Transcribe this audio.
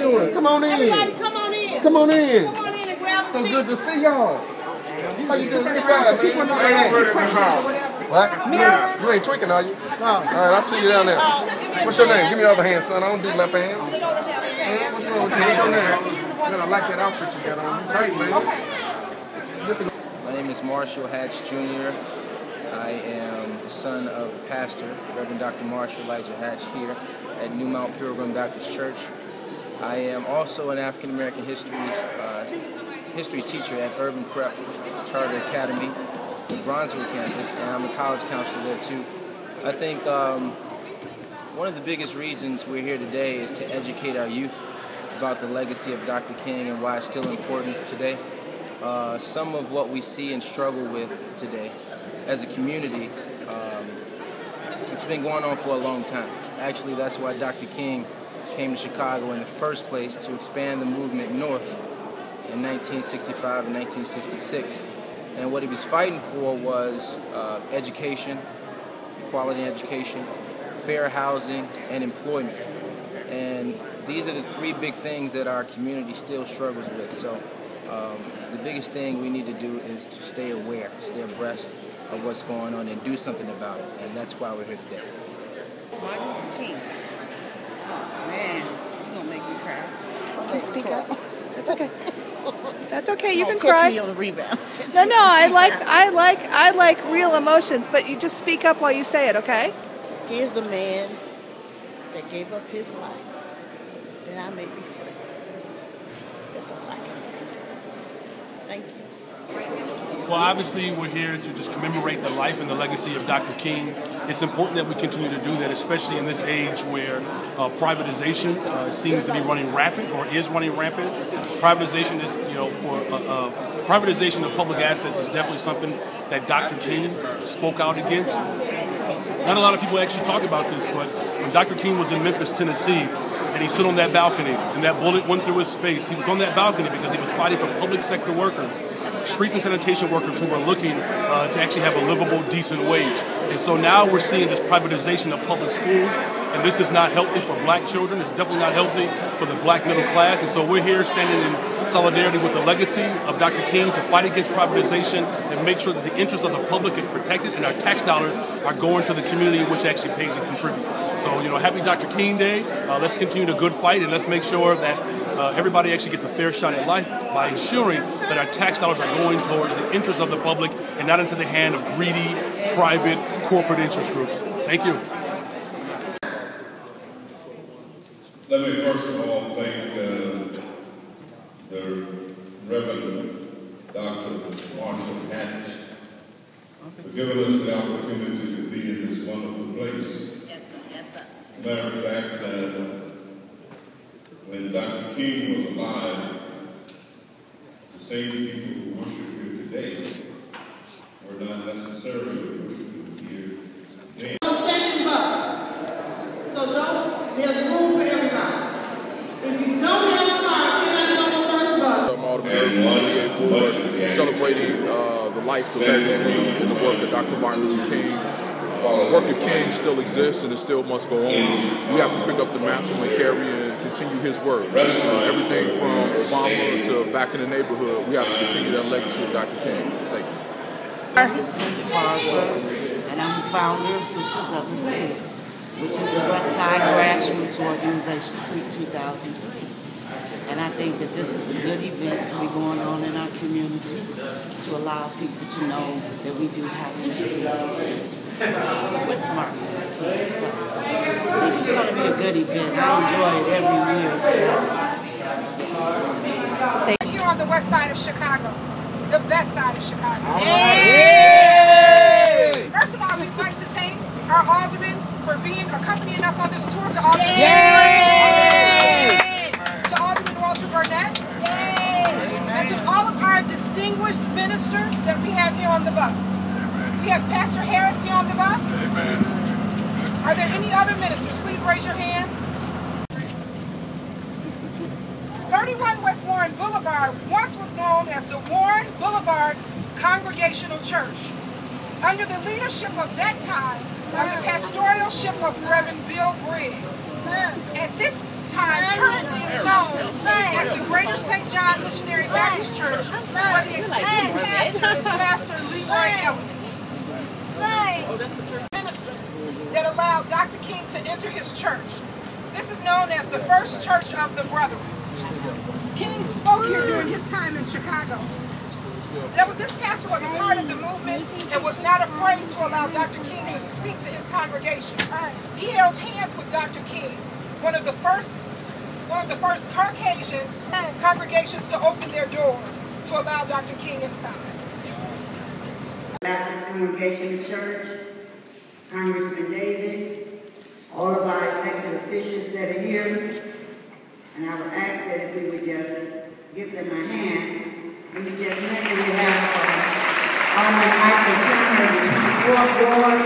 doing? Come on in. Everybody come on in. Come on in. Come on in and grab a So seat. good to see y'all. How you doing? What? You ain't tweaking, are you? No. All right, I'll see you down there. What's your name? Give me the other hand, son. I don't do left hand. What's wrong with you? What's your name? I like that outfit you got on. Tight, man. My name is Marshall Hatch Jr. I am the son of a pastor, Reverend Dr. Marshall Elijah Hatch, here at New Mount Pilgrim Baptist Church. I am also an African American history teacher at Urban Prep Charter Academy, the Bronzeville campus, and I'm a college counselor there too. I think one of the biggest reasons we're here today is to educate our youth about the legacy of Dr. King and why it's still important today. Some of what we see and struggle with today as a community, it's been going on for a long time. Actually, that's why Dr. King came to Chicago in the first place, to expand the movement north in 1965 and 1966. And what he was fighting for was education, quality education, fair housing, and employment. And these are the three big things that our community still struggles with. So the biggest thing we need to do is to stay aware, stay abreast of what's going on and do something about it. And that's why we're here today. Martin Luther King. Oh man, you're gonna make me cry. Just speak up. It's okay. That's okay. You can Catch cry. me on the rebound. No, I like real emotions, but you just speak up while you say it, okay? Here's a man that gave up his life that I may be free. That's all I can say. Thank you. Well, obviously, we're here to just commemorate the life and the legacy of Dr. King. It's important that we continue to do that, especially in this age where privatization seems to be running rampant, or is running rampant. Privatization is, privatization of public assets is definitely something that Dr. King spoke out against. Not a lot of people actually talk about this, but when Dr. King was in Memphis, Tennessee, and he stood on that balcony, and that bullet went through his face, he was on that balcony because he was fighting for public sector workers, streets and sanitation workers who were looking to actually have a livable, decent wage. And so now we're seeing this privatization of public schools, and this is not healthy for black children. It's definitely not healthy for the black middle class. And so we're here standing in solidarity with the legacy of Dr. King to fight against privatization and make sure that the interest of the public is protected and our tax dollars are going to the community which actually pays and contributes. So, happy Dr. King Day. Let's continue the good fight, and let's make sure that everybody actually gets a fair shot at life by ensuring that our tax dollars are going towards the interest of the public and not into the hand of greedy, private, corporate interest groups. Thank you. Let me first of all thank the Reverend Dr. Marshall Hatch for giving us the opportunity to be in this wonderful place. Matter of fact, when Dr. King was alive, the same people who worship here today were not necessarily worshiping here today. On the second bus, so there's room for everybody. If you don't have a car, you're not on the first bus. Celebrating the life, the legacy, and the work of Dr. Martin Luther King. The work of King still exists and it still must go on. We have to pick up the mantle and carry and continue his work. Everything from Obama to back in the neighborhood, we have to continue that legacy of Dr. King. Thank you. My name is Linda Barbara, and I'm the founder of Sisters of the Hood, which is a Westside grassroots organization since 2003. And I think that this is a good event to be going on in our community to allow people to know that we do have history with Martin Luther King. So I think it's going to be a good event. I enjoy it every year. Here on the west side of Chicago, the best side of Chicago. Yay! First of all, we'd like to thank our aldermen for accompanying us on this tour. To Alderman to Alderman Walter Burnett, and to all of our distinguished ministers that we have here on the bus. We have Pastor Harris here on the bus. Are there any other ministers? Please raise your hand. 31 West Warren Boulevard once was known as the Warren Boulevard Congregational Church. Under the leadership of that time, under the pastoralship of Reverend Bill Briggs. At this time, currently it's known John Missionary Baptist Church, where the existing pastor is Pastor Leroy Elliott. Ministers that allowed Dr. King to enter his church. This is known as the First Church of the Brethren. King spoke here during his time in Chicago. This pastor was a part of the movement and was not afraid to allow Dr. King to speak to his congregation. He held hands with Dr. King, one of the first Caucasian congregations to open their doors to allow Dr. King inside. Baptist Congregational Church, Congressman Davis, all of our elected officials that are here, and I would ask that if we would just give them a hand. We just mentioned we have Alderman Michael Turner, the 4th Ward,